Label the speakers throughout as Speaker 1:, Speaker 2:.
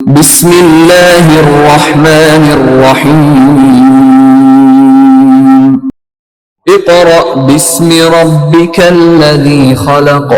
Speaker 1: بسم اللہ الرحمن الرحیم اقرأ باسم ربک الذی خلق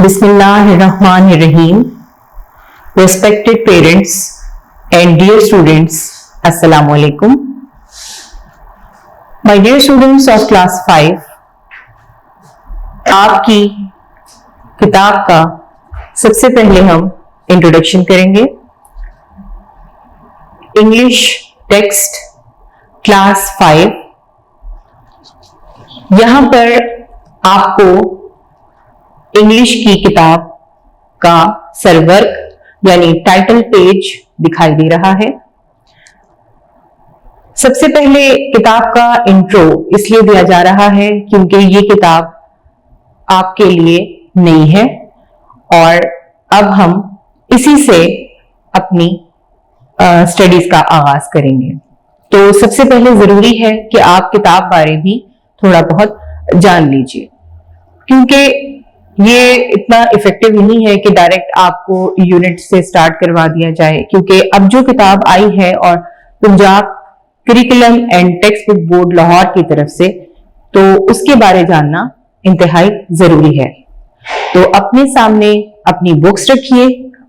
Speaker 2: بسم اللہ الرحمن الرحیم. Respected parents and dear students, Assalamu alaikum. My dear students of class 5, آپ کی کتاب کا سب سے پہلے ہم انٹروڈکشن کریں گے. English text class 5. یہاں پر آپ کو انگلش کی کتاب کا سر ورک یعنی ٹائٹل پیج دکھائی دے رہا ہے. سب سے پہلے کتاب کا انٹرو اس لیے دیا جا رہا ہے کیونکہ یہ کتاب آپ کے لیے نئی ہے اور اب ہم اسی سے اپنی اسٹڈیز کا آغاز کریں گے. تو سب سے پہلے ضروری ہے کہ آپ کتاب بارے بھی تھوڑا بہت جان لیجئے کیونکہ یہ اتنا افیکٹو نہیں ہے کہ ڈائریکٹ آپ کو یونٹ سے سٹارٹ کروا دیا جائے کیونکہ اب جو کتاب آئی ہے اور Punjab curriculum and textbook board Lahore کی طرف سے تو اس کے بارے جاننا انتہائی ضروری ہے. تو اپنے سامنے اپنی بکس رکھیے,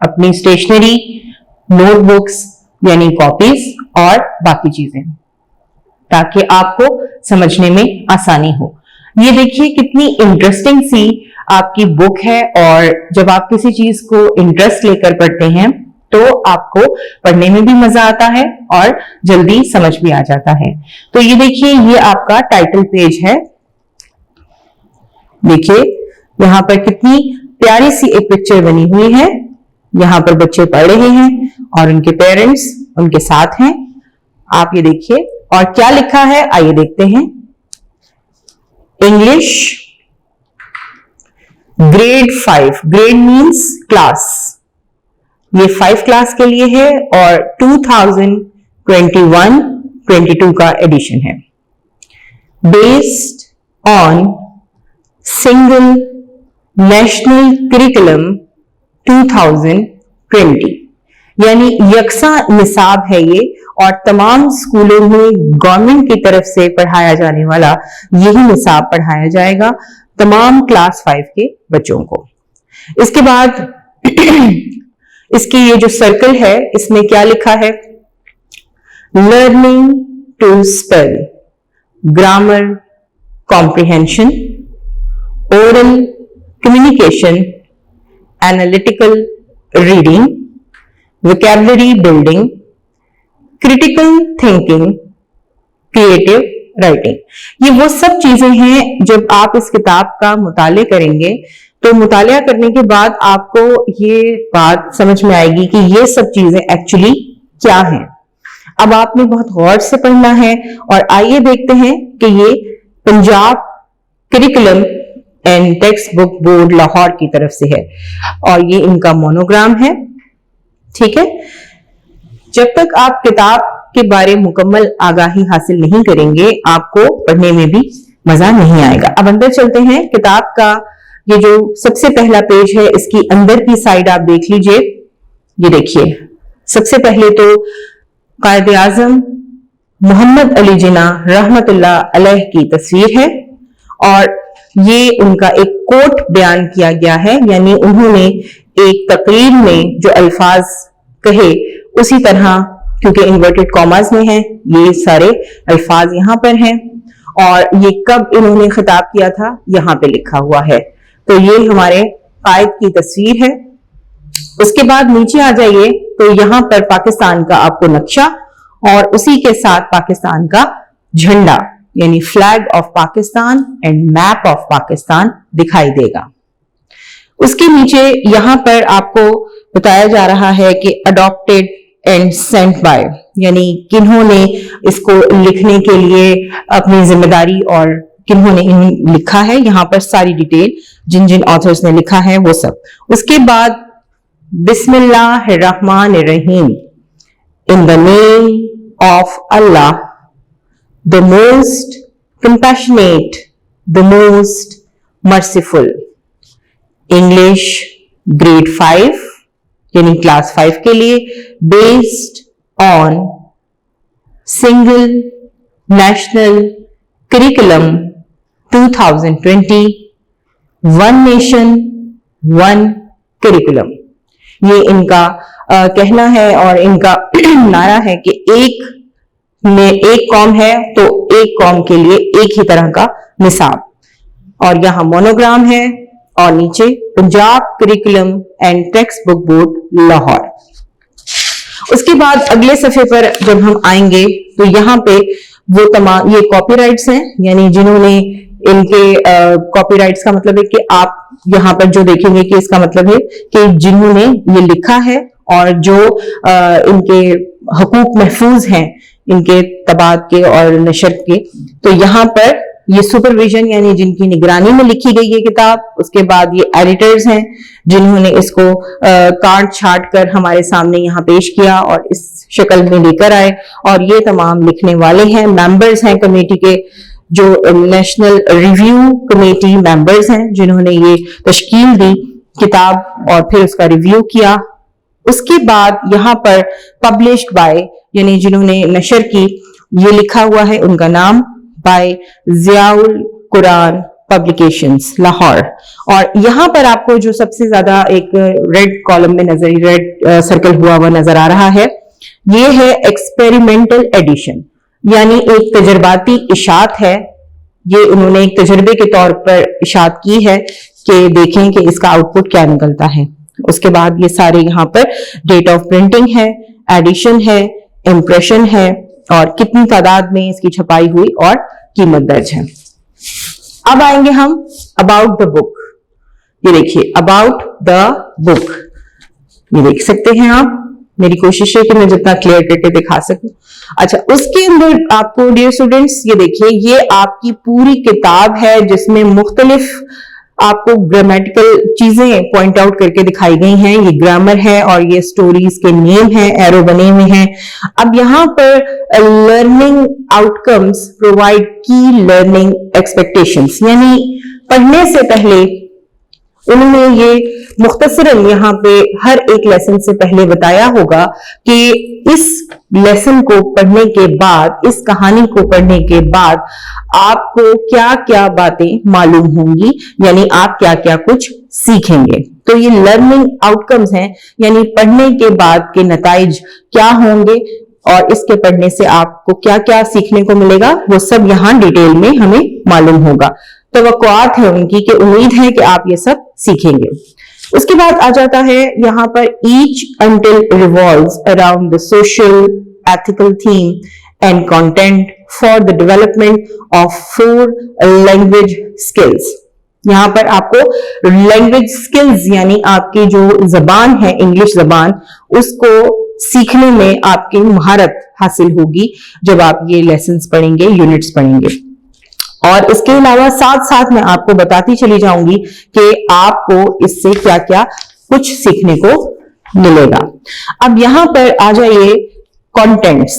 Speaker 2: اپنی اسٹیشنری, نوٹ بکس یعنی کاپیز اور باقی چیزیں تاکہ آپ کو سمجھنے میں آسانی ہو. یہ دیکھیے کتنی انٹرسٹنگ سی آپ کی بک ہے اور جب آپ کسی چیز کو انٹرسٹ لے کر پڑھتے ہیں تو آپ کو پڑھنے میں بھی مزہ آتا ہے اور جلدی سمجھ بھی آ جاتا ہے. تو یہ دیکھیے یہ آپ کا ٹائٹل پیج ہے. دیکھیے یہاں پر کتنی پیاری سی ایک پکچر بنی ہوئی ہے. یہاں پر بچے پڑھ رہے ہیں اور ان کے پیرنٹس ان کے ساتھ ہیں. آپ یہ دیکھیے اور کیا لکھا ہے آئیے دیکھتے ہیں. English grade 5. Grade means class. یہ 5 کلاس کے لیے ہے اور 2021-22 کا ایڈیشن ہے. Based on single national curriculum 2020 یعنی یکساں نصاب ہے یہ اور تمام اسکولوں میں گورنمنٹ کی طرف سے پڑھایا جانے والا یہی نصاب پڑھایا جائے گا تمام کلاس 5 کے بچوں کو. اس کے بعد اس کی یہ جو سرکل ہے اس میں کیا لکھا ہے؟ Learning to spell, grammar, comprehension, oral communication, analytical reading, vocabulary building, critical thinking, creative writing. یہ وہ سب چیزیں ہیں جب آپ اس کتاب کا مطالعہ کریں گے تو مطالعہ کرنے کے بعد آپ کو یہ بات سمجھ میں آئے گی کہ یہ سب چیزیں ایکچولی کیا ہیں. اب آپ نے بہت غور سے پڑھنا ہے اور آئیے دیکھتے ہیں کہ یہ Punjab curriculum and textbook board Lahore کی طرف سے ہے اور یہ ان کا مونوگرام ہے. ٹھیک ہے, جب تک آپ کتاب کے بارے مکمل آگاہی حاصل نہیں کریں گے آپ کو پڑھنے میں بھی مزہ نہیں آئے گا. اب اندر چلتے ہیں. کتاب کا یہ جو سب سے پہلا پیج ہے اس کی اندر کی سائڈ آپ دیکھ لیجئے. یہ دیکھیے سب سے پہلے تو قائد اعظم محمد علی جناح رحمت اللہ علیہ کی تصویر ہے اور یہ ان کا ایک کوٹ بیان کیا گیا ہے یعنی انہوں نے ایک تقریر میں جو الفاظ کہے اسی طرح کیونکہ انورٹڈ کاماز میں ہیں یہ سارے الفاظ یہاں پر ہیں اور یہ کب انہوں نے خطاب کیا تھا یہاں پہ لکھا ہوا ہے. تو یہ ہمارے قائد کی تصویر ہے. اس کے بعد نیچے آ جائیے تو یہاں پر پاکستان کا آپ کو نقشہ اور اسی کے ساتھ پاکستان کا جھنڈا یعنی flag of Pakistan and map of Pakistan دکھائی دے گا. اس کے نیچے یہاں پر آپ کو بتایا جا رہا ہے کہ اڈاپٹیڈ and sent by, یعنی کنہوں نے اس کو لکھنے کے لیے اپنی ذمہ داری اور کنہوں نے لکھا ہے. یہاں پر ساری ڈیٹیل جن جن آتھرز نے لکھا ہے وہ سب. اس کے بعد بسم اللہ الرحمن الرحیم, in the name of Allah, the most compassionate, the most merciful. English grade 5 یعنی کلاس 5 کے لیے, based on single national curriculum 2020, one nation one curriculum. یہ ان کا کہنا ہے اور ان کا نعرہ ہے کہ ایک میں ایک قوم ہے تو ایک قوم کے لیے ایک ہی طرح کا نصاب. اور یہاں مونوگرام ہے اور نیچے Punjab curriculum and textbook board Lahore. اس کے بعد اگلے صفحے پر جب ہم آئیں گے تو یہاں پہ وہ تمام یہ کاپی رائٹس ہیں, یعنی جنہوں نے ان کے کاپی رائٹس کا مطلب ہے کہ آپ یہاں پر جو دیکھیں گے کہ اس کا مطلب ہے کہ جنہوں نے یہ لکھا ہے اور جو ان کے حقوق محفوظ ہیں ان کے طباعت کے اور نشر کے, تو یہاں پر یہ سپرویژن یعنی جن کی نگرانی میں لکھی گئی یہ کتاب. اس کے بعد یہ ایڈیٹرز ہیں جنہوں نے اس کو کاٹ چھاٹ کر ہمارے سامنے یہاں پیش کیا اور اس شکل میں لے کر آئے, اور یہ تمام لکھنے والے ہیں, ممبرز ہیں کمیٹی کے, جو نیشنل ریویو کمیٹی ممبرز ہیں جنہوں نے یہ تشکیل دی کتاب اور پھر اس کا ریویو کیا. اس کے بعد یہاں پر پبلشڈ بائی یعنی جنہوں نے نشر کی یہ لکھا ہوا ہے ان کا نام, بائی ضیاء القرآن پبلیکیشنز لاہور. اور یہاں پر آپ کو جو سب سے زیادہ ایک ریڈ کالم میں نظر ریڈ سرکل ہوا نظر آ رہا ہے یہ ہے ایکسپیریمنٹل ایڈیشن, یعنی ایک تجرباتی اشاعت ہے. یہ انہوں نے ایک تجربے کے طور پر اشاعت کی ہے کہ دیکھیں کہ اس کا آؤٹ پٹ کیا نکلتا ہے. اس کے بعد یہ سارے یہاں پر ڈیٹ آف پرنٹنگ ہے, ایڈیشن ہے, امپریشن ہے اور کتنی تعداد میں اس کی چھپائی ہوئی اور قیمت درج ہے. اب آئیں گے ہم اباؤٹ دا بک. یہ دیکھیے اباؤٹ دا بک, یہ دیکھ سکتے ہیں آپ. میری کوشش ہے کہ میں جتنا کلیئر کر کے دکھا سکوں. اچھا, اس کے اندر آپ کو ڈیئر اسٹوڈینٹس یہ دیکھیے یہ آپ کی پوری کتاب ہے جس میں مختلف آپ کو گرامیٹیکل چیزیں پوائنٹ آؤٹ کر کے دکھائی گئی ہیں. یہ گرامر ہے اور یہ سٹوریز کے نیم ہیں, ایرو بنے ہوئے ہیں. اب یہاں پر لرننگ آؤٹ کمز پرووائڈ کی لرننگ ایکسپیکٹیشنز, یعنی پڑھنے سے پہلے انہوں نے یہ مختصراً یہاں پہ ہر ایک لیسن سے پہلے بتایا ہوگا کہ اس لیسن کو پڑھنے کے بعد, اس کہانی کو پڑھنے کے بعد آپ کو کیا کیا باتیں معلوم ہوں گی, یعنی آپ کیا کیا کچھ سیکھیں گے. تو یہ لرننگ آؤٹ کمز ہیں, یعنی پڑھنے کے بعد کے نتائج کیا ہوں گے اور اس کے پڑھنے سے آپ کو کیا کیا سیکھنے کو ملے گا وہ سب یہاں ڈیٹیل میں ہمیں معلوم ہوگا. توقعات ہیں ان کی کہ امید ہے کہ آپ یہ سب سیکھیں گے. اس کے بعد آ جاتا ہے یہاں پر each unit revolves around the social ethical theme and content for the development of 4 language skills. یہاں پر آپ کو لینگویج اسکلز یعنی آپ کی جو زبان ہے انگلش زبان اس کو سیکھنے میں آپ کی مہارت حاصل ہوگی جب آپ یہ لیسنز پڑھیں گے, یونٹس پڑھیں گے. اور اس کے علاوہ ساتھ ساتھ میں آپ کو بتاتی چلی جاؤں گی کہ آپ کو اس سے کیا کیا کچھ سیکھنے کو ملے گا. اب یہاں پر آ جائیے کانٹینٹس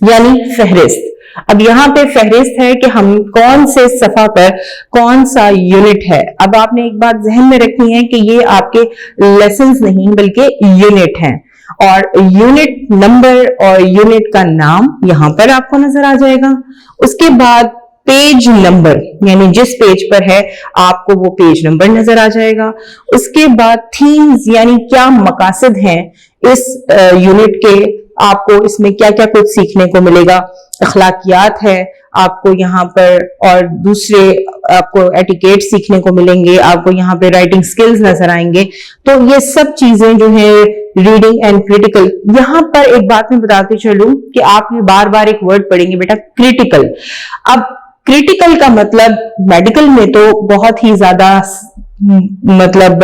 Speaker 2: یعنی فہرست. اب یہاں پہ فہرست ہے کہ ہم کون سے صفحہ پر کون سا یونٹ ہے. اب آپ نے ایک بات ذہن میں رکھنی ہے کہ یہ آپ کے لیسنز نہیں بلکہ یونٹ ہیں, اور یونٹ نمبر اور یونٹ کا نام یہاں پر آپ کو نظر آ جائے گا. اس کے بعد پیج نمبر یعنی جس پیج پر ہے آپ کو وہ پیج نمبر نظر آ جائے گا. اس کے بعد تھیمز یعنی کیا مقاصد ہیں اس یونٹ کے, آپ کو اس میں کیا کیا کچھ سیکھنے کو ملے گا. اخلاقیات ہے آپ کو یہاں پر, اور دوسرے آپ کو ایٹیکیٹ سیکھنے کو ملیں گے, آپ کو یہاں پہ رائٹنگ سکلز نظر آئیں گے. تو یہ سب چیزیں جو ہیں ریڈنگ اینڈ کریٹیکل. یہاں پر ایک بات میں بتاتی چلوں کہ آپ یہ بار بار ایک ورڈ پڑھیں گے بیٹا کریٹیکل. اب کریٹیکل کا مطلب میڈیکل میں تو بہت ہی زیادہ مطلب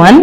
Speaker 2: 1,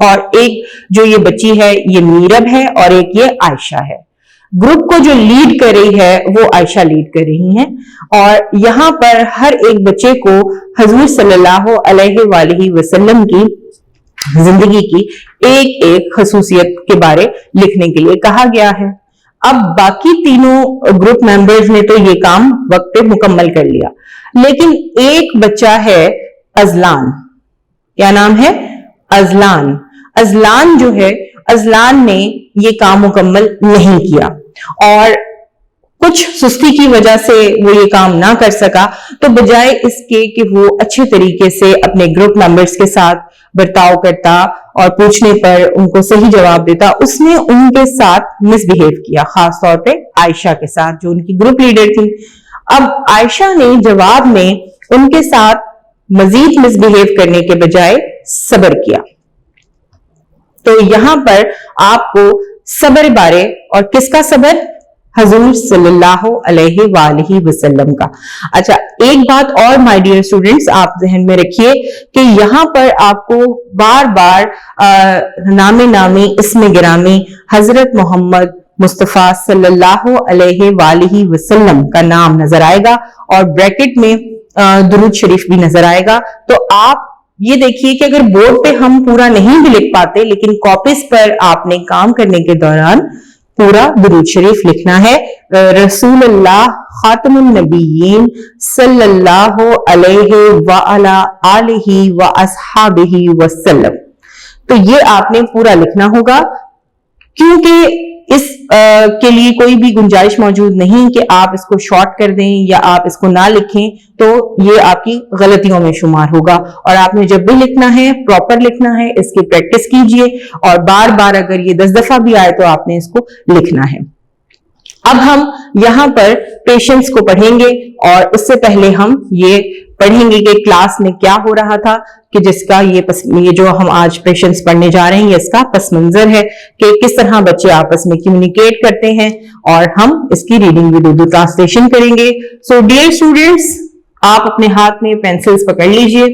Speaker 2: اور ایک جو یہ بچی ہے یہ میرب ہے اور ایک یہ عائشہ ہے. گروپ کو جو لیڈ کر رہی ہے وہ عائشہ لیڈ کر رہی ہیں, اور یہاں پر ہر ایک بچے کو حضور صلی اللہ علیہ وآلہ وسلم کی زندگی کی ایک ایک خصوصیت کے بارے لکھنے کے لیے کہا گیا ہے. اب باقی تینوں گروپ ممبرز نے تو یہ کام وقت پہ مکمل کر لیا, لیکن ایک بچہ ہے ازلان. کیا نام ہے؟ ازلان. ازلان جو ہے, ازلان نے یہ کام مکمل نہیں کیا اور کچھ سستی کی وجہ سے وہ یہ کام نہ کر سکا, تو بجائے اس کے کہ وہ اچھے طریقے سے اپنے گروپ ممبرز کے ساتھ برتاؤ کرتا اور پوچھنے پر ان کو صحیح جواب دیتا, اس نے ان کے ساتھ مس بہیو کیا, خاص طور پہ عائشہ کے ساتھ جو ان کی گروپ لیڈر تھی. اب عائشہ نے جواب میں ان کے ساتھ مزید مس بہیو کرنے کے بجائے صبر کیا. تو یہاں پر آپ کو صبر بارے, اور کس کا صبر؟ حضور صلی اللہ علیہ وآلہ وسلم کا. اچھا, ایک بات اور مائی ڈیئر اسٹوڈینٹس آپ ذہن میں رکھیے کہ یہاں پر آپ کو بار بار نام نامی اسم گرامی حضرت محمد مصطفیٰ صلی اللہ علیہ وآلہ وسلم کا نام نظر آئے گا, اور بریکٹ میں درود شریف بھی نظر آئے گا. تو آپ یہ دیکھیے کہ اگر بورڈ پہ ہم پورا نہیں بھی لکھ پاتے, لیکن کاپیز پر آپ نے کام کرنے کے دوران پورا درود شریف لکھنا ہے. رسول اللہ خاتم النبیین صلی اللہ علیہ وعلی آلہ واصحابہ وسلم. تو یہ آپ نے پورا لکھنا ہوگا, کیونکہ اس کے لیے کوئی بھی گنجائش موجود نہیں کہ آپ اس کو شارٹ کر دیں یا آپ اس کو نہ لکھیں, تو یہ آپ کی غلطیوں میں شمار ہوگا. اور آپ نے جب بھی لکھنا ہے پراپر لکھنا ہے, اس کی پریکٹس کیجئے, اور بار بار اگر یہ 10 دفعہ بھی آئے تو آپ نے اس کو لکھنا ہے. اب ہم یہاں پر پیشنس کو پڑھیں گے, اور اس سے پہلے ہم یہ پڑھیں گے کہ کلاس میں کیا ہو رہا تھا, کہ جس کا یہ جو ہم آج پیشنس پڑھنے جا رہے ہیں یہ اس کا پس منظر ہے کہ کس طرح بچے آپس میں کمیونیکیٹ کرتے ہیں, اور ہم اس کی ریڈنگ ود اردو ٹرانسلیشن کریں گے. سو ڈیئر اسٹوڈینٹس, آپ اپنے ہاتھ میں پینسلز پکڑ لیجئے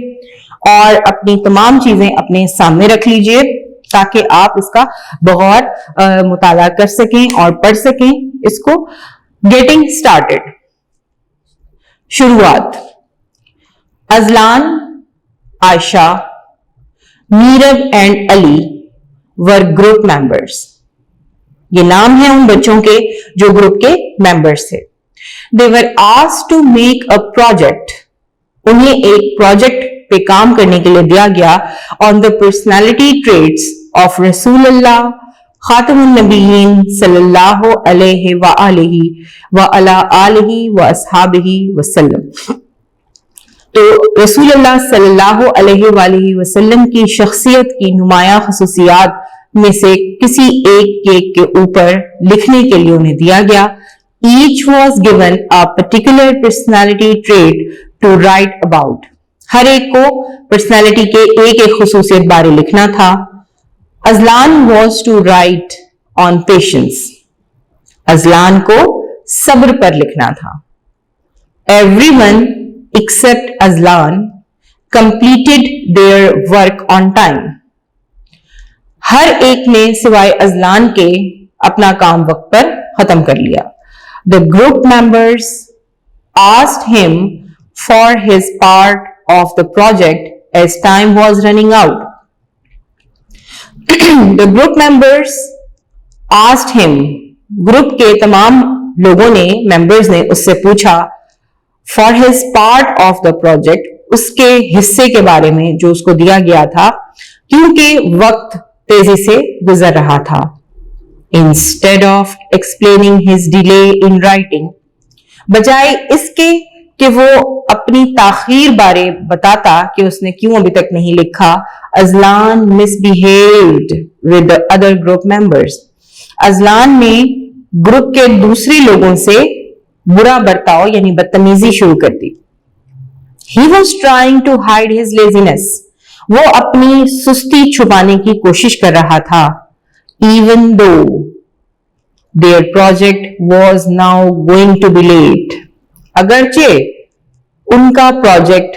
Speaker 2: اور اپنی تمام چیزیں اپنے سامنے رکھ لیجئے, تاکہ آپ اس کا بغور مطالعہ کر سکیں اور پڑھ سکیں اس کو. Getting started. شروعات. Azlan, Ayesha, Meerab and Ali our group members. یہ نام ہیں ان بچوں کے جو گروپ کے ممبرس تھے. They were asked to make a project. انہیں ایک پروجیکٹ پہ کام کرنے کے لیے دیا گیا on the personality traits of رسول اللہ خاتم النبیین صلی اللہ علیہ وآلہ وعلی آلہ واصحابہ وسلم. تو رسول اللہ صلی اللہ علیہ وآلہ وسلم کی شخصیت کی نمایاں خصوصیات میں سے کسی ایک کے اوپر لکھنے کے لیے انہیں دیا گیا. Each was given a particular personality trait to write about. ہر ایک کو پرسنالٹی کے ایک ایک خصوصیت بارے لکھنا تھا. ازلان was to write on patience. ازلان کو صبر پر لکھنا تھا. Everyone except ازلان completed their work on time. ہر ایک نے سوائے ازلان کے اپنا کام وقت پر ختم کر لیا. The group members asked him for his part of the project as time was running out. The group members asked him, group کے تمام لوگوں نے, ممبرز نے اس سے پوچھا for his part of the project, اس کے حصے کے بارے میں جو اس کو دیا گیا تھا, کیونکہ وقت تیزی سے گزر رہا تھا. Instead of explaining his delay in writing, بجائے اس کے کہ وہ اپنی تاخیر بارے بتاتا کہ اس نے کیوں ابھی تک نہیں لکھا, ازلان misbehaved with the other group members. ازلان نے گروپ کے دوسرے لوگوں سے برا برتاؤ یعنی بدتمیزی شروع کر دی. He was trying to hide his laziness. وہ اپنی سستی چھپانے کی کوشش کر رہا تھا. Even though their project was now going to be late. اگرچہ ان کا project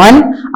Speaker 2: 1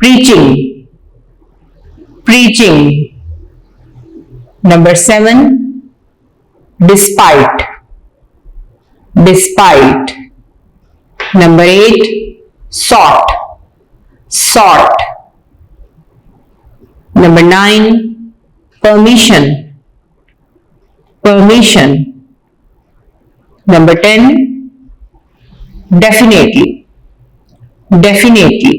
Speaker 2: preaching. Preaching. Number 7 despite. Despite. Number 8 sought. Sought. Number 9 permission. Permission. Number 10 definitely. Definitely.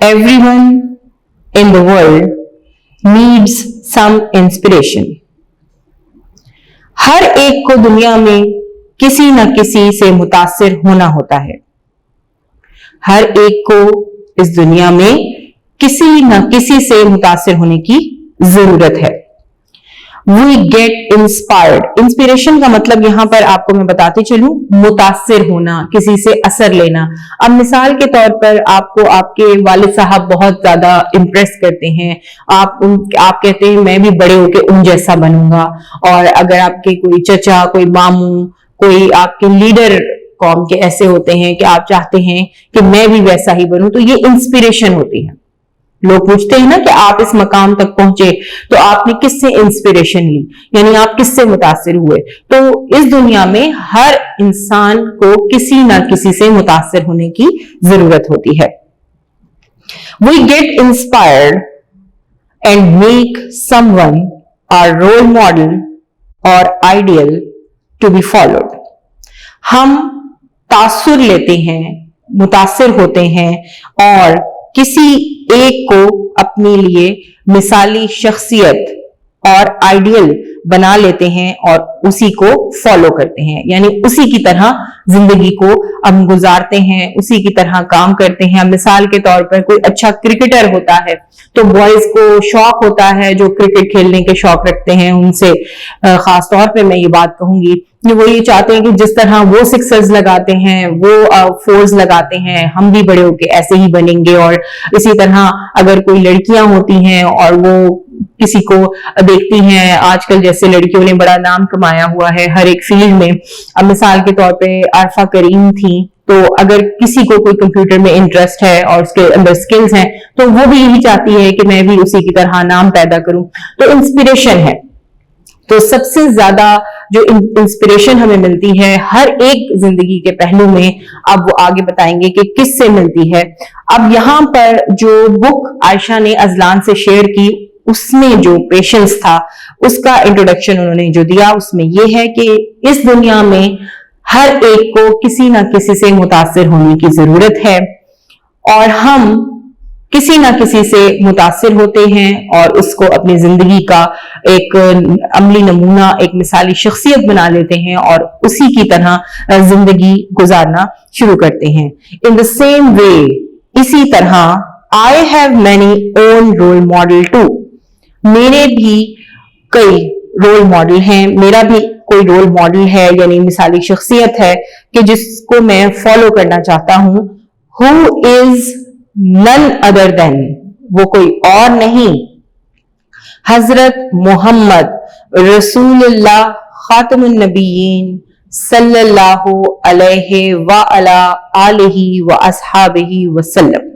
Speaker 2: Everyone in the world needs some inspiration. ہر ایک کو دنیا میں کسی نہ کسی سے متاثر ہونا ہوتا ہے. ہر ایک کو اس دنیا میں کسی نہ کسی سے متاثر ہونے کی ضرورت ہے. We get inspired. انسپریشن کا مطلب یہاں پر آپ کو میں بتاتی چلوں متاثر ہونا, کسی سے اثر لینا. اب مثال کے طور پر آپ کو آپ کے والد صاحب بہت زیادہ امپریس کرتے ہیں, آپ کہتے ہیں میں بھی بڑے ہو کے ان جیسا بنوں گا. اور اگر آپ کے کوئی چچا, کوئی ماموں, کوئی آپ کے لیڈر قوم کے ایسے ہوتے ہیں کہ آپ چاہتے ہیں کہ میں بھی ویسا ہی بنوں, تو یہ انسپریشن ہوتی ہے. لوگ پوچھتے ہیں نا کہ آپ اس مقام تک پہنچے تو آپ نے کس سے انسپریشن لی, یعنی آپ کس سے متاثر ہوئے. تو اس دنیا میں ہر انسان کو کسی نہ کسی سے متاثر ہونے کی ضرورت ہوتی ہے. We get inspired and make someone our role model or ideal to be followed. ہم تاثر لیتے ہیں, متاثر ہوتے ہیں اور کسی ایک کو اپنے لیے مثالی شخصیت اور آئیڈیل بنا لیتے ہیں اور اسی کو فالو کرتے ہیں, یعنی اسی کی طرح زندگی کو ہم گزارتے ہیں, اسی کی طرح کام کرتے ہیں. مثال کے طور پر کوئی اچھا کرکٹر ہوتا ہے تو بوائز کو شوق ہوتا ہے, جو کرکٹ کھیلنے کے شوق رکھتے ہیں ان سے خاص طور پہ میں یہ بات کہوں گی کہ وہ یہ چاہتے ہیں کہ جس طرح وہ سکسرز لگاتے ہیں, وہ فورز لگاتے ہیں, ہم بھی بڑے ہو کے ایسے ہی بنیں گے. اور اسی طرح اگر کوئی لڑکیاں ہوتی ہیں اور وہ کسی کو دیکھتی ہیں, آج کل جیسے لڑکیوں نے بڑا نام کمایا ہوا ہے ہر ایک فیلڈ میں. اب مثال کے طور پہ عارفہ کریم تھی, تو اگر کسی کو کوئی کمپیوٹر میں انٹرسٹ ہے اور اس کے اندر سکلز ہیں تو وہ بھی یہی چاہتی ہے کہ میں بھی اسی کی طرح نام پیدا کروں. تو انسپریشن ہے. تو سب سے زیادہ جو انسپریشن ہمیں ملتی ہے ہر ایک زندگی کے پہلو میں, اب وہ آگے بتائیں گے کہ کس سے ملتی ہے. اب یہاں پر جو بک عائشہ نے اذلان سے شیئر کی, اس میں جو پیشنس تھا, اس کا انٹروڈکشن انہوں نے جو دیا, اس میں یہ ہے کہ اس دنیا میں ہر ایک کو کسی نہ کسی سے متاثر ہونے کی ضرورت ہے اور ہم کسی نہ کسی سے متاثر ہوتے ہیں اور اس کو اپنی زندگی کا ایک عملی نمونہ, ایک مثالی شخصیت بنا لیتے ہیں اور اسی کی طرح زندگی گزارنا شروع کرتے ہیں. In the same way, اسی طرح I have many own role model too. میرے بھی کئی رول ماڈل ہیں, میرا بھی کوئی رول ماڈل ہے, یعنی مثالی شخصیت ہے کہ جس کو میں فالو کرنا چاہتا ہوں. Who is none other than, وہ کوئی اور نہیں, حضرت محمد رسول اللہ خاتم النبیین صلی اللہ علیہ وعلی آلہ واصحابہ وسلم.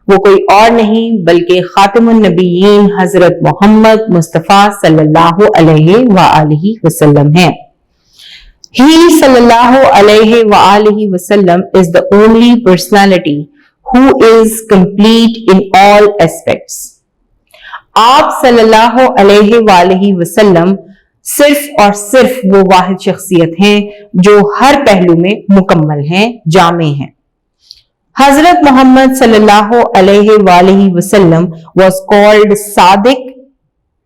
Speaker 2: وہ کوئی اور نہیں بلکہ خاتم النبیین حضرت محمد مصطفیٰ صلی اللہ علیہ وآلہ وسلم ہیں. He صلی اللہ علیہ وآلہ وسلم is the only personality who is complete in all aspects. آپ صلی اللہ علیہ وآلہ وسلم صرف اور صرف وہ واحد شخصیت ہیں جو ہر پہلو میں مکمل ہیں, جامع ہیں. حضرت محمد صلی اللہ علیہ وآلہ وسلم was called صادق.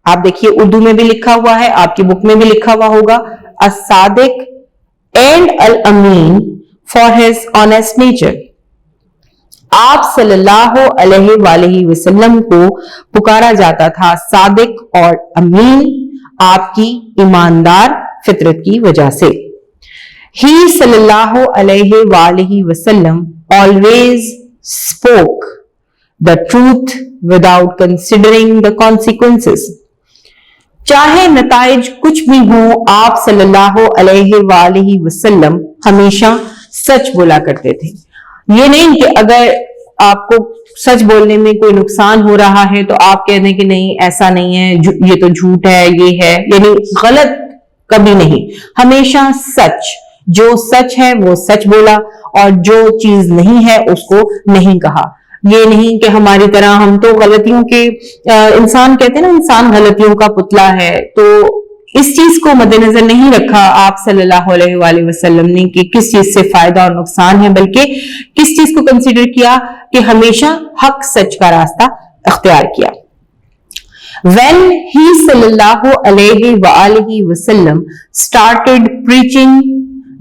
Speaker 2: آپ دیکھیے اردو میں بھی لکھا ہوا ہے, آپ کی بک میں بھی لکھا ہوا ہوگا, الصادق and Amin for his honest nature. آپ صلی اللہ علیہ وآلہ وسلم کو پکارا جاتا تھا صادق اور امین, آپ کی ایماندار فطرت کی وجہ سے. He صلی اللہ علیہ وآلہ وسلم always spoke the truth without considering the consequences. چاہے نتائج کچھ بھی ہوں, آپ صلی اللہ علیہ وآلہ وسلم ہمیشہ سچ بولا کرتے تھے. یہ نہیں کہ اگر آپ کو سچ بولنے میں کوئی نقصان ہو رہا ہے تو آپ کہہ دیں کہ نہیں ایسا نہیں ہے, یہ تو جھوٹ ہے, یہ ہے, یعنی غلط کبھی نہیں. ہمیشہ سچ, جو سچ ہے وہ سچ بولا اور جو چیز نہیں ہے اس کو نہیں کہا. یہ نہیں کہ ہماری طرح ہم تو غلطیوں کے انسان کہتے ہیں نا, انسان غلطیوں کا پتلا ہے, تو اس چیز کو مد نظر نہیں رکھا آپ صلی اللہ علیہ وآلہ وسلم نے کہ کس چیز سے فائدہ اور نقصان ہے, بلکہ کس چیز کو کنسیڈر کیا کہ ہمیشہ حق سچ کا راستہ اختیار کیا. When he sallallahu alayhi wa alihi wasallam started preaching,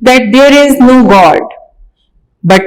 Speaker 2: that there is no God but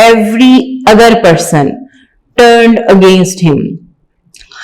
Speaker 2: every other person turned against him,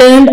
Speaker 2: turned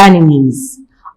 Speaker 2: enemies,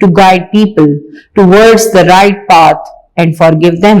Speaker 2: to guide people towards the right path and forgive them.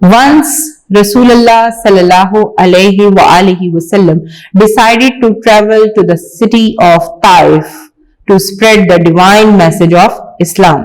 Speaker 2: Once Rasulullah sallallahu alaihi wasallam decided to travel to the city of Taif to spread the divine message of Islam.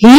Speaker 2: He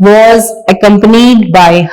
Speaker 2: was accompanied by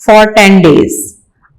Speaker 2: for 10 days.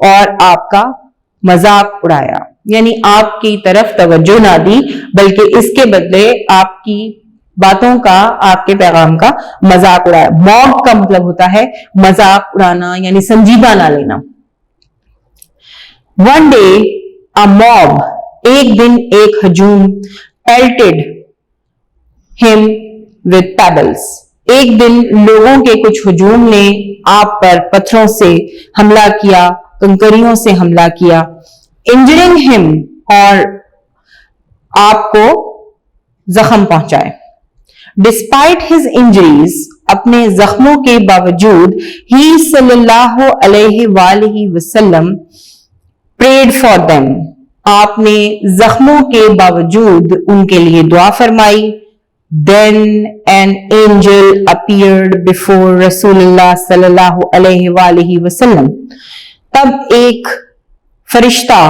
Speaker 2: اور آپ کا مذاق اڑایا، یعنی آپ کی طرف توجہ نہ دی بلکہ اس کے بدلے آپ کی باتوں کا، آپ کے پیغام کا مذاق اڑایا۔ موک کا مطلب ہوتا ہے مذاق اڑانا، یعنی سنجیدہ نہ لینا۔ One day a mob، ایک دن ایک ہجوم، pelted him with pebbles، ایک دن لوگوں کے کچھ ہجوم نے آپ پر پتھروں سے حملہ کیا، کنکریوں سے حملہ کیا، injuring him، اور آپ کو زخم پہنچائے۔ Despite his injuries، اپنے زخموں کے باوجود، he صلی اللہ علیہ وآلہ وسلم prayed for them، آپ نے زخموں کے باوجود ان کے لیے دعا فرمائی۔ Then an angel appeared before رسول اللہ صلی اللہ علیہ وآلہ وسلم، تب ایک فرشتہ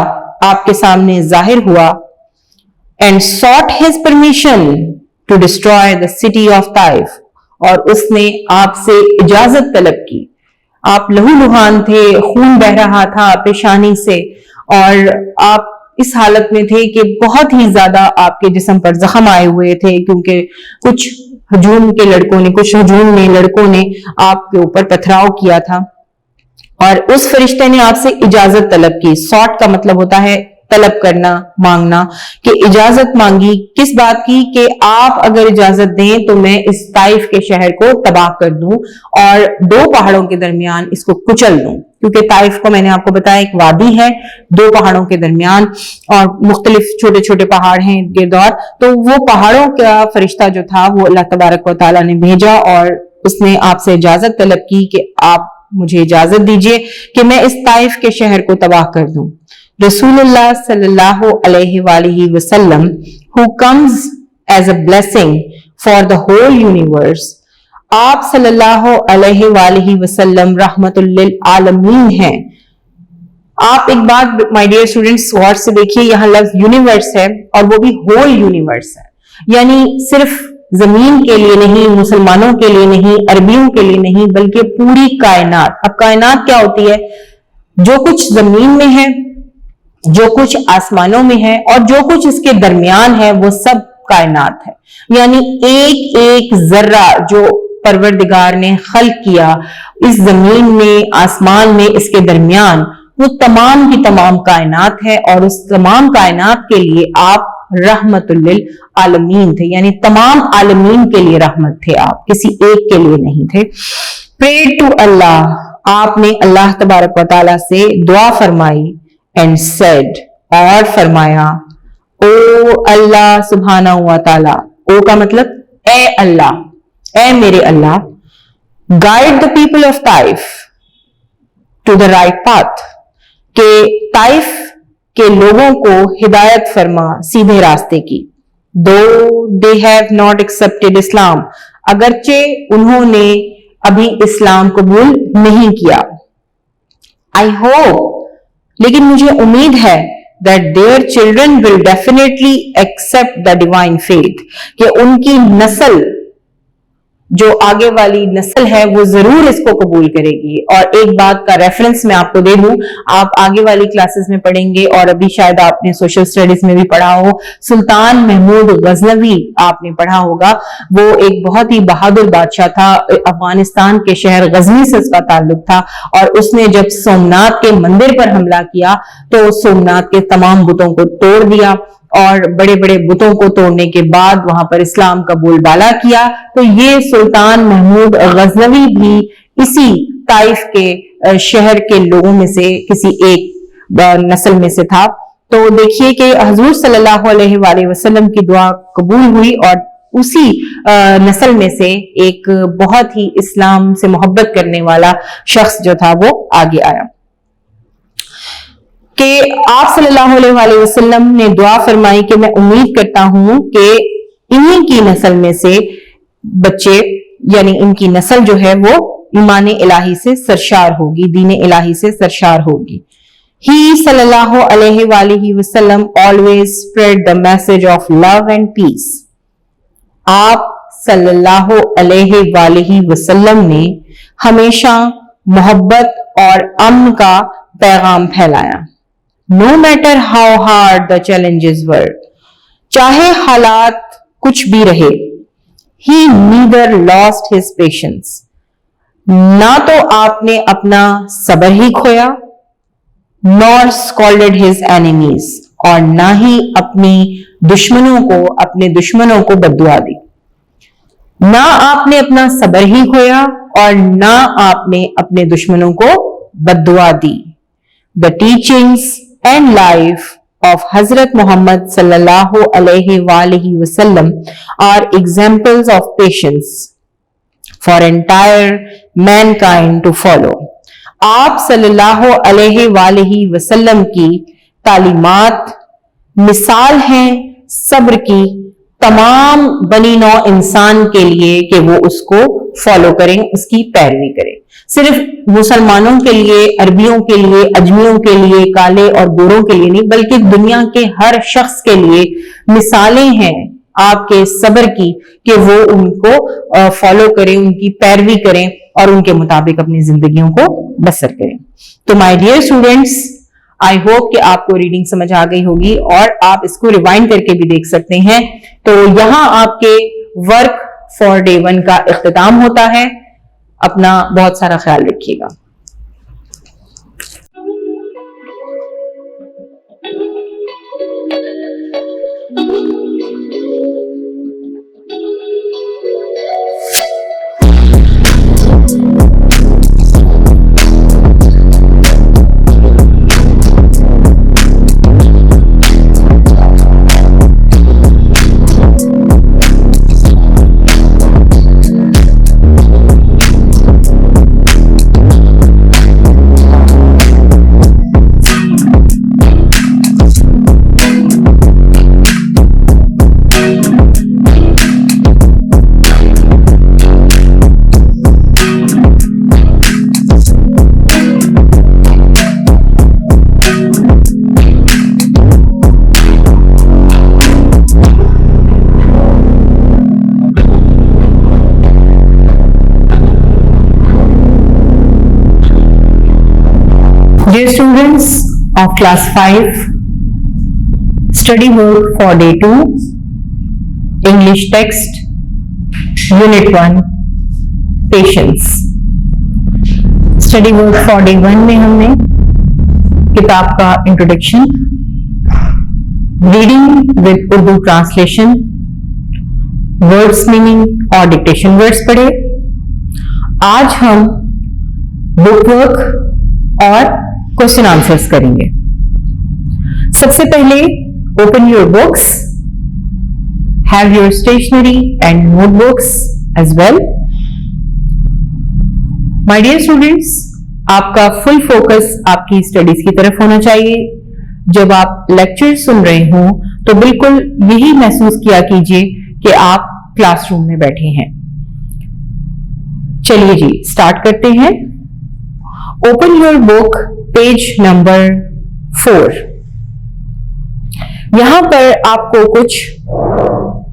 Speaker 2: آپ کے سامنے ظاہر ہوا، and sought his permission to destroy the city of Taif، اور اس نے آپ سے اجازت طلب کی۔ آپ لہو لہان تھے، خون بہ رہا تھا پیشانی سے، اور آپ اس حالت میں تھے کہ بہت ہی زیادہ آپ کے جسم پر زخم آئے ہوئے تھے، کیونکہ کچھ ہجوم میں لڑکوں نے آپ کے اوپر پتھراؤ کیا تھا، اور اس فرشتے نے آپ سے اجازت طلب کی۔ ساٹ کا مطلب ہوتا ہے طلب کرنا، مانگنا، کہ اجازت مانگی کس بات کی، کہ آپ اگر اجازت دیں تو میں اس طائف کے شہر کو تباہ کر دوں اور دو پہاڑوں کے درمیان اس کو کچل دوں، کیونکہ طائف کو میں نے آپ کو بتایا ایک وادی ہے دو پہاڑوں کے درمیان، اور مختلف چھوٹے چھوٹے پہاڑ ہیں ارد گرد، تو وہ پہاڑوں کا فرشتہ جو تھا وہ اللہ تبارک و تعالیٰ نے بھیجا، اور اس نے آپ سے اجازت طلب کی کہ آپ مجھے اجازت دیجئے کہ میں اس طائف کے شہر کو تباہ کر دوں۔ رسول اللہ صلی اللہ علیہ وآلہ وسلم who comes as a blessing for the whole universe، آپ صلی اللہ علیہ وآلہ وسلم رحمت للعالمین ہیں۔ آپ ایک بات my dear students غور سے دیکھیے، یہاں لفظ یونیورس ہے اور وہ بھی whole یونیورس ہے، یعنی صرف زمین کے لیے نہیں، مسلمانوں کے لیے نہیں، عربیوں کے لیے نہیں، بلکہ پوری کائنات۔ اب کائنات کیا ہوتی ہے؟ جو کچھ زمین میں ہے، جو کچھ آسمانوں میں ہے، اور جو کچھ اس کے درمیان ہے، وہ سب کائنات ہے، یعنی ایک ایک ذرہ جو پروردگار نے خلق کیا اس زمین میں، آسمان میں، اس کے درمیان، وہ تمام کی تمام کائنات ہے، اور اس تمام کائنات کے لیے آپ رحمت للعالمین تھے، یعنی تمام عالمین کے لیے رحمت تھے، آپ کسی ایک کے لیے نہیں تھے۔ Prayed to اللہ، آپ نے اللہ تبارک و تعالیٰ سے دعا فرمائی، and said، اور فرمایا، او اللہ سبحانہ و تعالیٰ، او کا مطلب اے اللہ، اے میرے اللہ، guide the people of Taif to the right path، کہ طائف کے لوگوں کو ہدایت فرما سیدھے راستے کی۔ though they have not accepted Islam، اگرچہ انہوں نے ابھی اسلام قبول نہیں کیا۔ I hope، لیکن مجھے امید ہے that their children will definitely accept the divine faith، کہ ان کی نسل، جو آگے والی نسل ہے، وہ ضرور اس کو قبول کرے گی۔ اور ایک بات کا ریفرنس میں آپ کو دے دوں، آپ آگے والی کلاسز میں پڑھیں گے، اور ابھی شاید آپ نے سوشل سٹڈیز میں بھی پڑھا ہو، سلطان محمود غزنوی آپ نے پڑھا ہوگا، وہ ایک بہت ہی بہادر بادشاہ تھا، افغانستان کے شہر غزنی سے اس کا تعلق تھا، اور اس نے جب سومنات کے مندر پر حملہ کیا تو سومنات کے تمام بتوں کو توڑ دیا، اور بڑے بڑے بتوں کو توڑنے کے بعد وہاں پر اسلام کا بول بالا کیا۔ تو یہ سلطان محمود غزنوی بھی اسی طائف کے شہر کے لوگوں میں سے کسی ایک نسل میں سے تھا۔ تو دیکھیے کہ حضور صلی اللہ علیہ وآلہ وسلم کی دعا قبول ہوئی، اور اسی نسل میں سے ایک بہت ہی اسلام سے محبت کرنے والا شخص جو تھا وہ آگے آیا، کہ آپ صلی اللہ علیہ وآلہ وسلم نے دعا فرمائی کہ میں امید کرتا ہوں کہ انہی کی نسل میں سے بچے، یعنی ان کی نسل جو ہے وہ ایمان الہی سے سرشار ہوگی، دین الہی سے سرشار ہوگی۔ He صلی اللہ علیہ وآلہ وسلم always spread the message of love and peace۔ آپ صلی اللہ علیہ وآلہ وسلم نے ہمیشہ محبت اور امن کا پیغام پھیلایا. No matter how hard the challenges were, چاہے حالات کچھ بھی رہے, he neither lost his patience. نہ تو آپ نے اپنا صبر ہی کھویا, nor scolded his enemies, اور نہ ہی اپنے دشمنوں کو بددعا دی. نہ آپ نے اپنا صبر ہی کھویا اور نہ آپ نے اپنے دشمنوں کو بددعا دی. The teachings and life of Hazrat Muhammad sallallahu alaihi wasallam are examples of patience for entire mankind to follow. آپ صلی اللہ علیہ وآلہ وسلم کی تعلیمات مثال ہیں صبر کی تمام بنی نوع انسان کے لیے کہ وہ اس کو فالو کریں, اس کی پیروی کریں. صرف مسلمانوں کے لیے, عربیوں کے لیے, اجمیوں کے لیے, کالے اور گوروں کے لیے نہیں, بلکہ دنیا کے ہر شخص کے لیے مثالیں ہیں آپ کے صبر کی کہ وہ ان کو فالو کریں, ان کی پیروی کریں اور ان کے مطابق اپنی زندگیوں کو بسر کریں. تو مائی ڈیئر اسٹوڈینٹس, آئی ہوپ کہ آپ کو ریڈنگ سمجھ آ گئی ہوگی اور آپ اس کو ریوائنڈ کر کے بھی دیکھ سکتے ہیں. تو یہاں آپ کے ورک فار ڈے 1 کا اختتام ہوتا ہے. اپنا بہت سارا خیال رکھیے گا. Dear students of class 5, study work for day 2, English text, unit 1, patience. Study work for day 1 میں ہم نے کتاب کا introduction, reading with Urdu translation, words meaning اور ڈکٹیشن ورڈس پڑھے. آج ہم بک ورک اور کوشچن آنسرز کریں گے. سب سے پہلے open your books, have your stationery and note books as well. My dear students, آپ کا فل فوکس آپ کی اسٹڈیز کی طرف ہونا چاہیے. جب آپ لیکچر سن رہے ہوں تو بالکل یہی محسوس کیا کیجیے کہ آپ کلاس روم میں بیٹھے ہیں. چلیے جی اسٹارٹ کرتے ہیں. Open your book, page number 4. یہاں پر آپ کو کچھ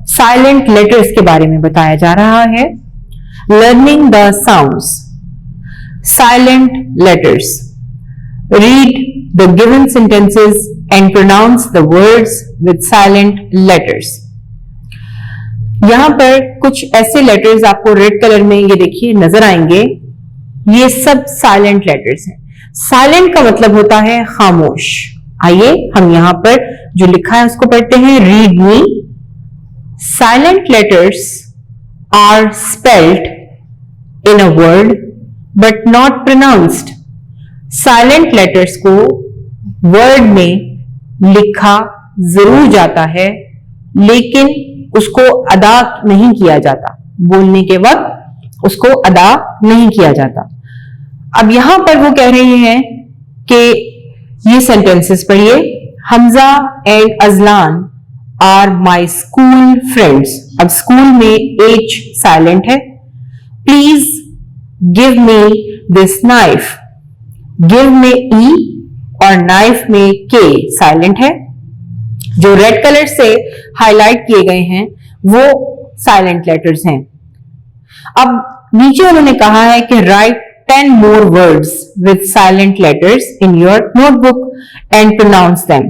Speaker 2: سائلنٹ لیٹرز کے بارے میں بتایا جا رہا ہے. Learning the sounds, silent letters. Read the given sentences and pronouns the words with silent letters. یہاں پر کچھ ایسے لیٹرز آپ کو ریڈ کلر میں یہ دیکھیے نظر آئیں گے. یہ سب سائلنٹ لیٹرز ہیں. سائلنٹ کا مطلب ہوتا ہے خاموش. آئیے ہم یہاں پر جو لکھا ہے اس کو پڑھتے ہیں. Read me. Silent letters are spelled in a word but not pronounced. Silent letters کو ورڈ میں لکھا ضرور جاتا ہے لیکن اس کو ادا نہیں کیا جاتا. بولنے کے وقت اس کو ادا نہیں کیا جاتا. اب یہاں پر وہ کہہ رہے ہیں کہ یہ سینٹینسز پڑھیے. Hamza and Azlan are my school friends. اب اسکول میں ایچ سائلنٹ ہے. Please give me this knife. Give میں ای اور نائف میں کے سائلنٹ ہے. جو ریڈ کلر سے ہائی لائٹ کیے گئے ہیں وہ سائلنٹ لیٹرز ہیں. اب نیچے انہوں نے کہا ہے کہ right 10 more words with silent letters in your notebook and pronounce them.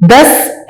Speaker 2: 10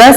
Speaker 2: 10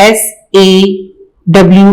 Speaker 2: SAW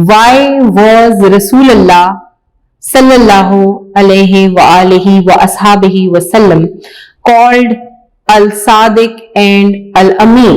Speaker 2: Why was Rasulullah sallallahu alaihi wasallam called al-Sadiq and al-Amin?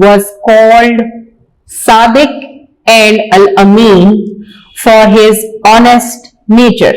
Speaker 2: was called Sadiq and Al-Amin for his honest nature.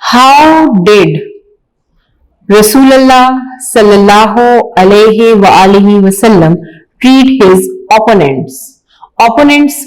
Speaker 2: How did Rasulullah sallallahu alaihi wasallam treat his opponents? Opponents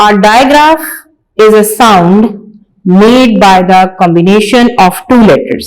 Speaker 2: A digraph is a sound made by the combination of two letters.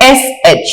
Speaker 2: SH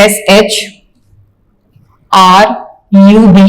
Speaker 2: SHRUB,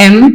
Speaker 2: MATCH,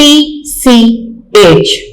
Speaker 2: TCH.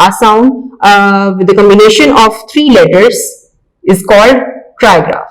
Speaker 2: a sound with the combination of three letters is called trigraph.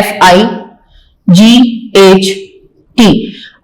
Speaker 2: FIGHT.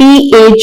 Speaker 2: TH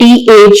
Speaker 2: TH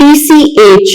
Speaker 2: TCH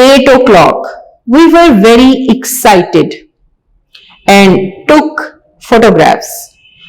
Speaker 2: 8 o'clock we were very excited and took photographs,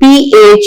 Speaker 2: PH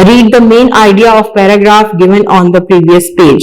Speaker 2: Read the main idea of paragraph given on the previous page।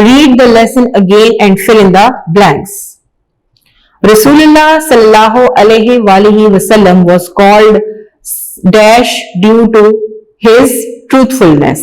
Speaker 2: read the lesson again and fill in the blanks। Rasulullah sallallahu alaihi wasallam was called dash due to his truthfulness।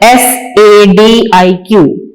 Speaker 2: SADIQ।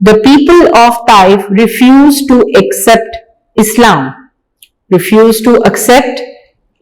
Speaker 2: The people of Taif refused to accept Islam। refused to accept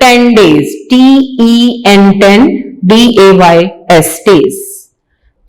Speaker 2: 10 days, TEN 10 DAYS days।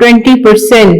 Speaker 2: 20%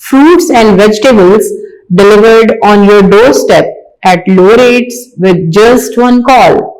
Speaker 2: fruits and vegetables delivered on your doorstep at low rates with just one call।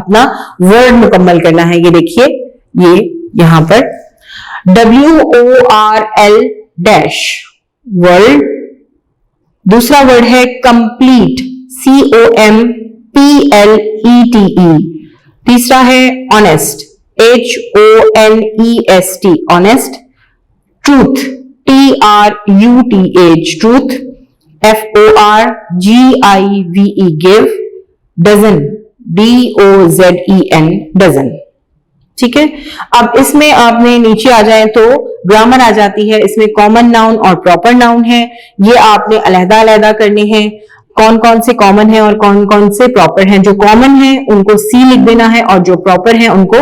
Speaker 2: اپنا word مکمل کرنا ہے. یہ دیکھیے یہ یہاں پر WORL dash world. دوسرا word ہے کمپلیٹ COMPLETE. تیسرا ہے honest HONEST honest. Truth TRUTH truth. FORGIVE give. Dozen DOZEN dozen. ٹھیک ہے. اب اس میں آپ نے نیچے آ جائیں تو گرامر آ جاتی ہے. اس میں کامن ناؤن اور پراپر ناؤن ہے. یہ آپ نے علیحدہ علیحدہ کرنے ہیں. کون کون سے کامن ہیں اور کون کون سے پراپر ہیں. جو کامن ہیں ان کو C لکھ دینا ہے اور جو پراپر ہیں ان کو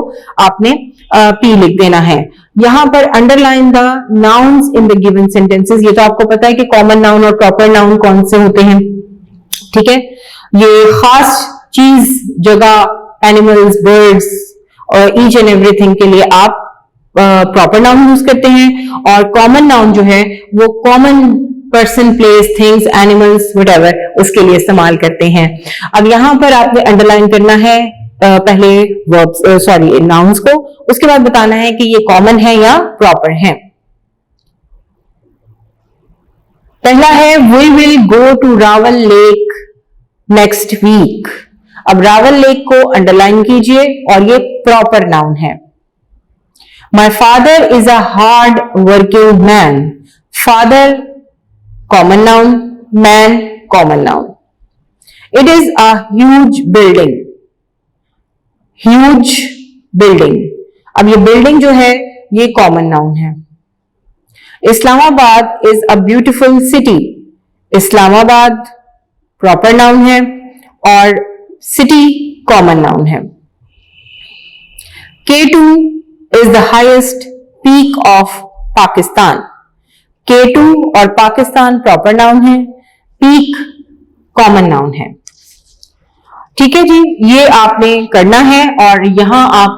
Speaker 2: آپ نے P لکھ دینا ہے. یہاں پر underline the nouns in the given sentences. یہ تو آپ کو پتا ہے کہ کامن ناؤن اور پراپر ناؤن کون سے ہوتے ہیں. ٹھیک ہے. یہ خاص چیز جگہ اینیملز برڈز اور ایچ اینڈ ایوری تھنگ کے لیے آپ پراپر ناؤن یوز کرتے ہیں اور کامن ناؤن جو ہے وہ common person place things animals whatever اس کے لیے استعمال کرتے ہیں. اب یہاں پر آپ نے انڈر لائن کرنا ہے پہلے ناؤنز کو. اس کے بعد بتانا ہے کہ یہ کامن ہے یا پراپر ہے. پہلا ہے we will go to Rawal lake next week. اب راول لیک کو انڈر لائن کیجئے اور یہ پراپر ناؤن ہے. My father is a hard working man. Father common noun, man common noun. It is a huge building. Huge building. اب یہ building جو ہے یہ کامن ناؤن ہے. اسلام آباد از اے بیوٹیفل سٹی. اسلام آباد پراپر ناؤن ہے اور سٹی کامن ناؤن ہے. K2 is the highest peak of Pakistan. K2 اور پاکستان پراپر ناؤن ہے. پیک کامن ناؤن ہے. ٹھیک ہے جی. یہ آپ نے کرنا ہے اور یہاں آپ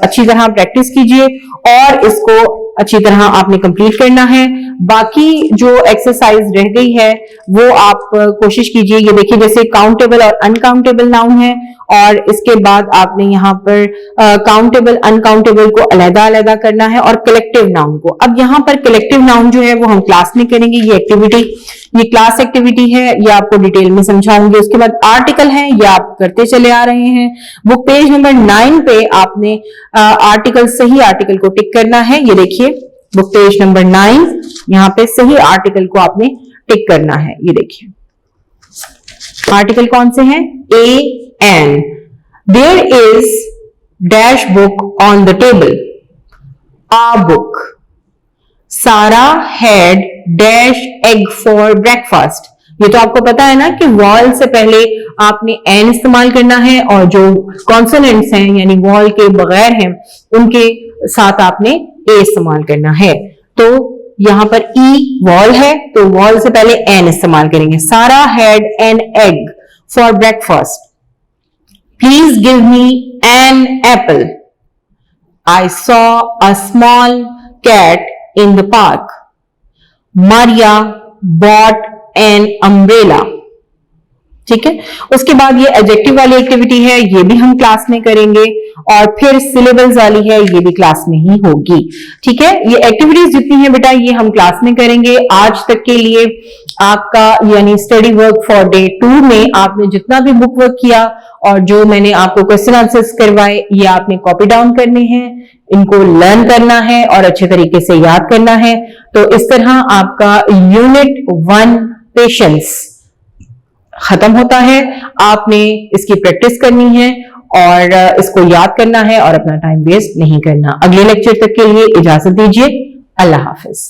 Speaker 2: اچھی طرح پریکٹس کیجئے اور اس کو اچھی طرح آپ نے کمپلیٹ کرنا ہے. باقی جو ایکسرسائز رہ گئی ہے وہ آپ کوشش کیجئے. یہ دیکھیے جیسے کاؤنٹیبل اور انکاؤنٹیبل ناؤن ہے اور اس کے بعد آپ نے یہاں پر کاؤنٹیبل انکاؤنٹیبل کو علیحدہ علیحدہ کرنا ہے اور کلیکٹیو ناؤن کو. اب یہاں پر کلیکٹیو ناؤن جو ہے وہ ہم کلاس میں کریں گے. یہ ایکٹیویٹی یہ کلاس ایکٹیویٹی ہے. یہ آپ کو ڈیٹیل میں سمجھاؤں گی. اس کے بعد آرٹیکل ہے یہ آپ کرتے چلے آ رہے ہیں. بک پیج نمبر 9 پہ آپ نے آرٹیکل صحیح آرٹیکل کو ٹک کرنا ہے. یہ دیکھیے بک پیج نمبر 9 یہاں پہ صحیح آرٹیکل کو آپ نے ٹک کرنا ہے. یہ دیکھیے آرٹیکل کون سے ہیں. AN. There is dash book on the table. A book. Sarah had dash egg for breakfast. یہ تو آپ کو پتا ہے نا کہ وال سے پہلے آپ نے این استعمال کرنا ہے اور جو کانسوننٹس ہیں یعنی وال کے بغیر ہیں ان کے ساتھ آپ نے اے استعمال کرنا ہے. تو یہاں پر ای وال ہے تو وال سے پہلے این استعمال کریں گے. سارا had an egg for breakfast. Please give me an apple. I saw a small cat in the park. Maria bought an umbrella. ٹھیک ہے. اس کے بعد یہ ایڈجیکٹو والی ایکٹیویٹی ہے یہ بھی ہم کلاس میں کریں گے اور پھر سلیبلز والی ہے یہ بھی کلاس میں ہی ہوگی. ٹھیک ہے. یہ ایکٹیویٹیز جتنی ہیں بیٹا یہ ہم کلاس میں کریں گے. آج تک کے لیے آپ کا یعنی اسٹڈی ورک فار ڈے 2 میں آپ نے جتنا بھی بک ورک کیا اور جو میں نے آپ کو کوسچن آنسرز کروائے یہ آپ نے کاپی ڈاؤن کرنے ہیں, ان کو لرن کرنا ہے اور اچھے طریقے سے یاد کرنا ہے. تو اس طرح آپ کا یونٹ 1 پیشنس ختم ہوتا ہے. آپ نے اس کی پریکٹس کرنی ہے اور اس کو یاد کرنا ہے اور اپنا ٹائم ویسٹ نہیں کرنا. اگلے لیکچر تک کے لیے اجازت دیجیے. اللہ حافظ.